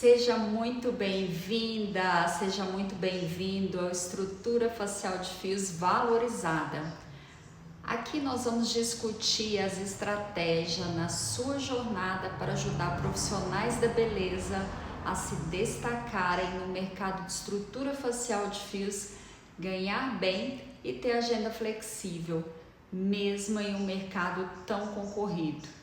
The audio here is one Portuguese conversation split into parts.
Seja muito bem-vinda, seja muito bem-vindo ao Estrutura Facial de Fios Valorizada. Aqui nós vamos discutir as estratégias na sua jornada para ajudar profissionais da beleza a se destacarem no mercado de estrutura facial de fios, ganhar bem e ter agenda flexível, mesmo em um mercado tão concorrido.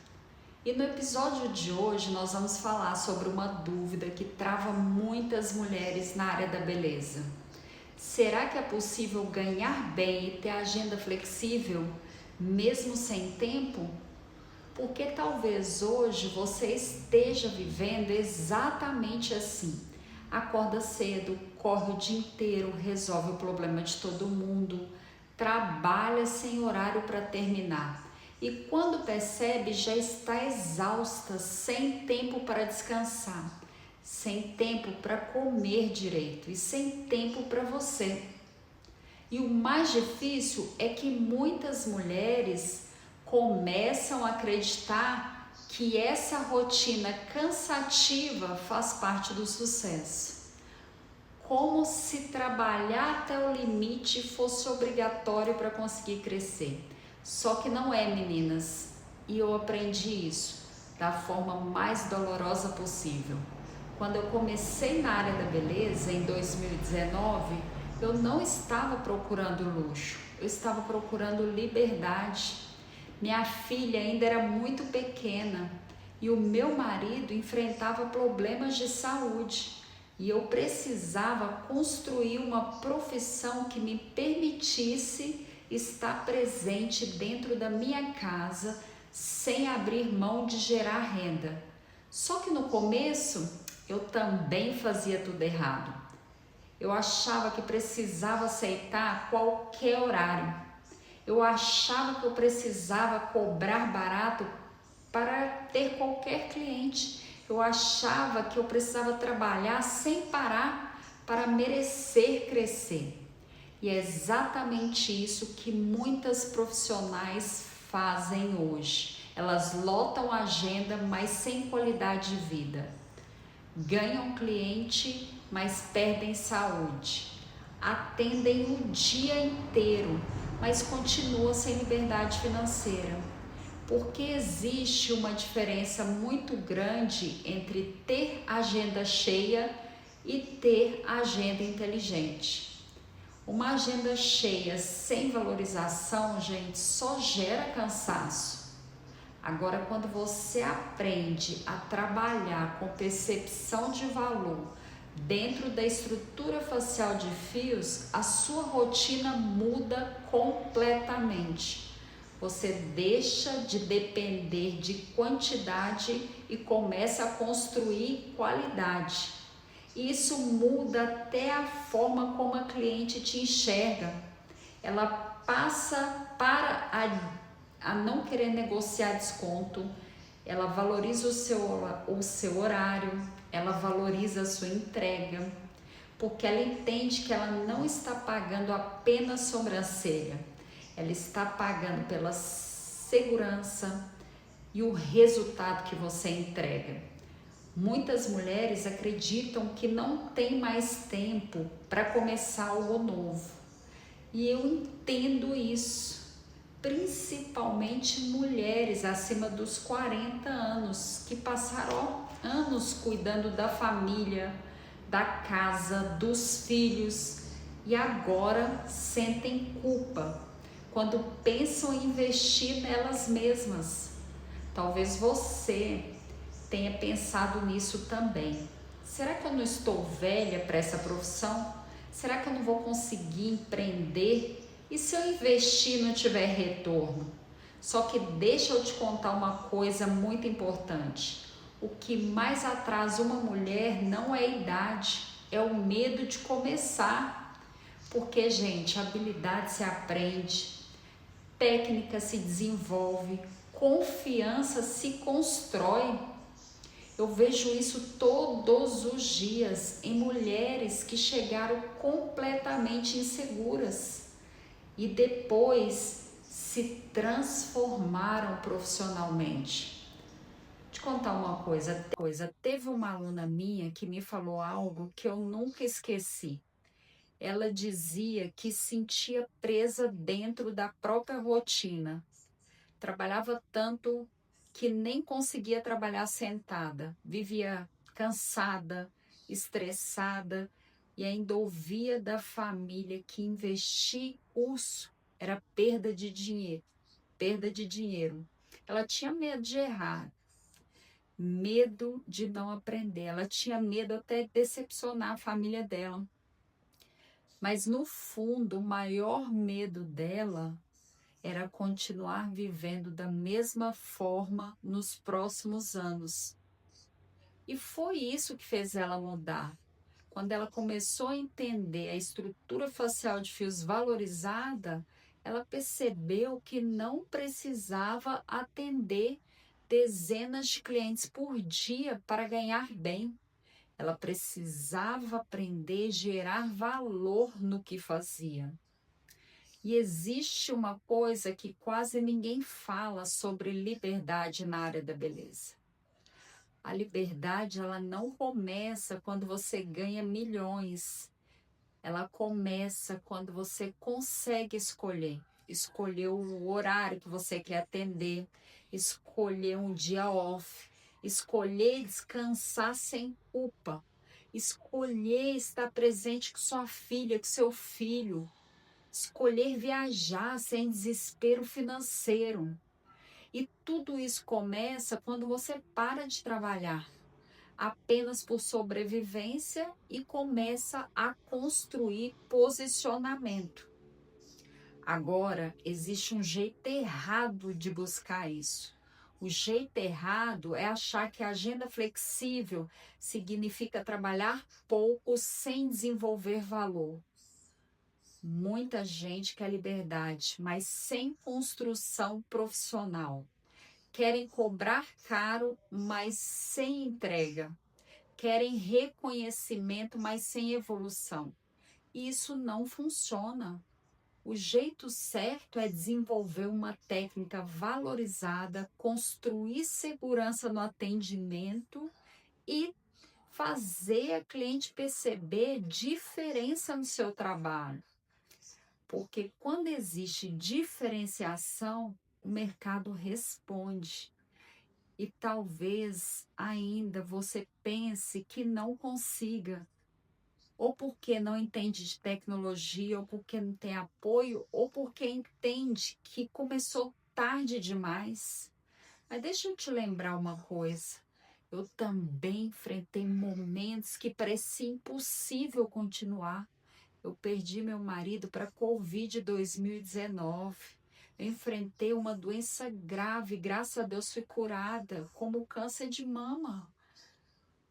E no episódio de hoje nós vamos falar sobre uma dúvida que trava muitas mulheres na área da beleza. Será que é possível ganhar bem e ter agenda flexível, mesmo sem tempo? Porque talvez hoje você esteja vivendo exatamente assim. Acorda cedo, corre o dia inteiro, resolve o problema de todo mundo, trabalha sem horário para terminar. E quando percebe, já está exausta, sem tempo para descansar, sem tempo para comer direito e sem tempo para você. E o mais difícil é que muitas mulheres começam a acreditar que essa rotina cansativa faz parte do sucesso. Como se trabalhar até o limite fosse obrigatório para conseguir crescer. Só que não é, meninas, e eu aprendi isso da forma mais dolorosa possível. Quando eu comecei na área da beleza, em 2019, eu não estava procurando luxo, eu estava procurando liberdade. Minha filha ainda era muito pequena e o meu marido enfrentava problemas de saúde e eu precisava construir uma profissão que me permitisse estar presente dentro da minha casa sem abrir mão de gerar renda. Só que no começo eu também fazia tudo errado. Eu achava que precisava aceitar qualquer horário. Eu achava que eu precisava cobrar barato para ter qualquer cliente. Eu achava que eu precisava trabalhar sem parar para merecer crescer. E é exatamente isso que muitas profissionais fazem hoje. Elas lotam a agenda, mas sem qualidade de vida. Ganham cliente, mas perdem saúde. Atendem o dia inteiro, mas continuam sem liberdade financeira. Porque existe uma diferença muito grande entre ter agenda cheia e ter agenda inteligente. Uma agenda cheia sem valorização, gente, só gera cansaço. Agora, quando você aprende a trabalhar com percepção de valor dentro da estrutura facial de fios, a sua rotina muda completamente. Você deixa de depender de quantidade e começa a construir qualidade. Isso muda até a forma como a cliente te enxerga. Ela passa a não querer negociar desconto, ela valoriza o seu horário, ela valoriza a sua entrega, porque ela entende que ela não está pagando apenas sobrancelha, ela está pagando pela segurança e o resultado que você entrega. Muitas mulheres acreditam que não tem mais tempo para começar algo novo. E eu entendo isso, principalmente mulheres acima dos 40 anos, que passaram anos cuidando da família, da casa, dos filhos e agora sentem culpa quando pensam em investir nelas mesmas. Talvez você tenha pensado nisso também. Será que eu não estou velha para essa profissão? Será que eu não vou conseguir empreender? E se eu investir e não tiver retorno? Só que deixa eu te contar uma coisa muito importante. O que mais atrasa uma mulher não é a idade, é o medo de começar. Porque, gente, habilidade se aprende, técnica se desenvolve, confiança se constrói. Eu vejo isso todos os dias em mulheres que chegaram completamente inseguras e depois se transformaram profissionalmente. Te contar uma coisa. Teve uma aluna minha que me falou algo que eu nunca esqueci. Ela dizia que sentia presa dentro da própria rotina. Trabalhava tanto que nem conseguia trabalhar sentada. Vivia cansada, estressada e ainda ouvia da família que investir curso era perda de dinheiro, perda de dinheiro. Ela tinha medo de errar, medo de não aprender. Ela tinha medo até de decepcionar a família dela. Mas no fundo, o maior medo dela era continuar vivendo da mesma forma nos próximos anos. E foi isso que fez ela mudar. Quando ela começou a entender a estrutura facial de fios valorizada, ela percebeu que não precisava atender dezenas de clientes por dia para ganhar bem. Ela precisava aprender a gerar valor no que fazia. E existe uma coisa que quase ninguém fala sobre liberdade na área da beleza. A liberdade, ela não começa quando você ganha milhões. Ela começa quando você consegue escolher o horário que você quer atender, escolher um dia off, escolher descansar sem culpa, escolher estar presente com sua filha, com seu filho, escolher viajar sem desespero financeiro. E tudo isso começa quando você para de trabalhar apenas por sobrevivência e começa a construir posicionamento. Agora, existe um jeito errado de buscar isso. O jeito errado é achar que a agenda flexível significa trabalhar pouco sem desenvolver valor. Muita gente quer liberdade, mas sem construção profissional. Querem cobrar caro, mas sem entrega. Querem reconhecimento, mas sem evolução. E isso não funciona. O jeito certo é desenvolver uma técnica valorizada, construir segurança no atendimento e fazer a cliente perceber diferença no seu trabalho. Porque quando existe diferenciação, o mercado responde. E talvez ainda você pense que não consiga, ou porque não entende de tecnologia, ou porque não tem apoio, ou porque entende que começou tarde demais. Mas deixa eu te lembrar uma coisa. Eu também enfrentei momentos que parecia impossível continuar. Eu perdi meu marido para a Covid 2019. Eu enfrentei uma doença grave, graças a Deus fui curada, como o câncer de mama.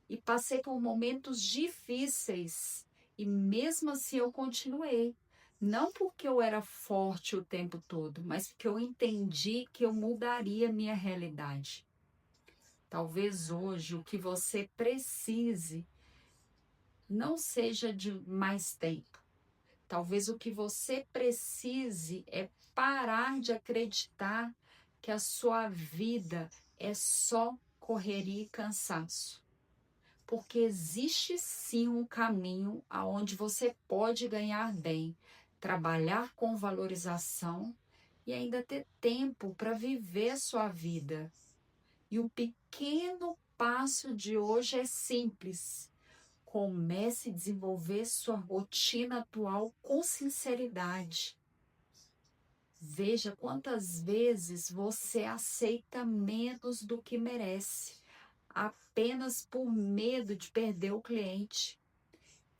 E passei por momentos difíceis. E mesmo assim eu continuei. Não porque eu era forte o tempo todo, mas porque eu entendi que eu mudaria minha realidade. Talvez hoje o que você precise não seja de mais tempo. Talvez o que você precise é parar de acreditar que a sua vida é só correria e cansaço. Porque existe sim um caminho aonde você pode ganhar bem, trabalhar com valorização e ainda ter tempo para viver a sua vida. E o pequeno passo de hoje é simples. Comece a desenvolver sua rotina atual com sinceridade. Veja quantas vezes você aceita menos do que merece, apenas por medo de perder o cliente.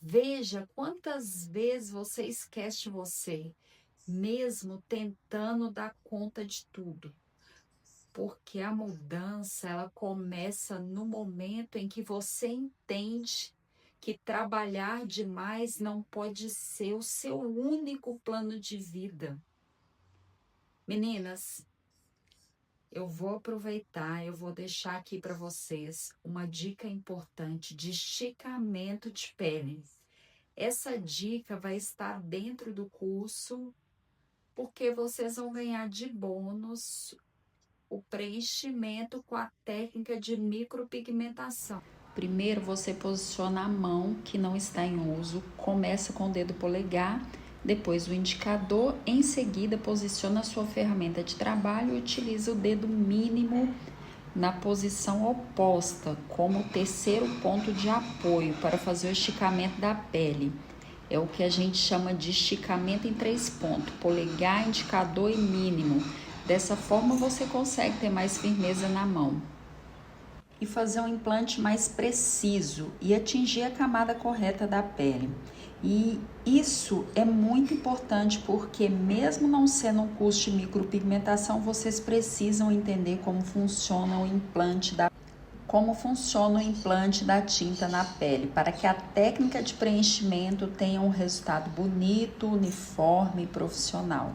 Veja quantas vezes você esquece de você, mesmo tentando dar conta de tudo. Porque a mudança, ela começa no momento em que você entende que trabalhar demais não pode ser o seu único plano de vida. Meninas, eu vou aproveitar, eu vou deixar aqui para vocês uma dica importante de esticamento de pele. Essa dica vai estar dentro do curso, porque vocês vão ganhar de bônus o preenchimento com a técnica de micropigmentação. Primeiro você posiciona a mão que não está em uso, começa com o dedo polegar, depois o indicador, em seguida posiciona a sua ferramenta de trabalho e utiliza o dedo mínimo na posição oposta, como o terceiro ponto de apoio para fazer o esticamento da pele. É o que a gente chama de esticamento em 3 pontos, polegar, indicador e mínimo. Dessa forma você consegue ter mais firmeza na mão e fazer um implante mais preciso e atingir a camada correta da pele. E isso é muito importante porque mesmo não sendo um curso de micropigmentação, vocês precisam entender como funciona o implante da tinta na pele, para que a técnica de preenchimento tenha um resultado bonito, uniforme e profissional.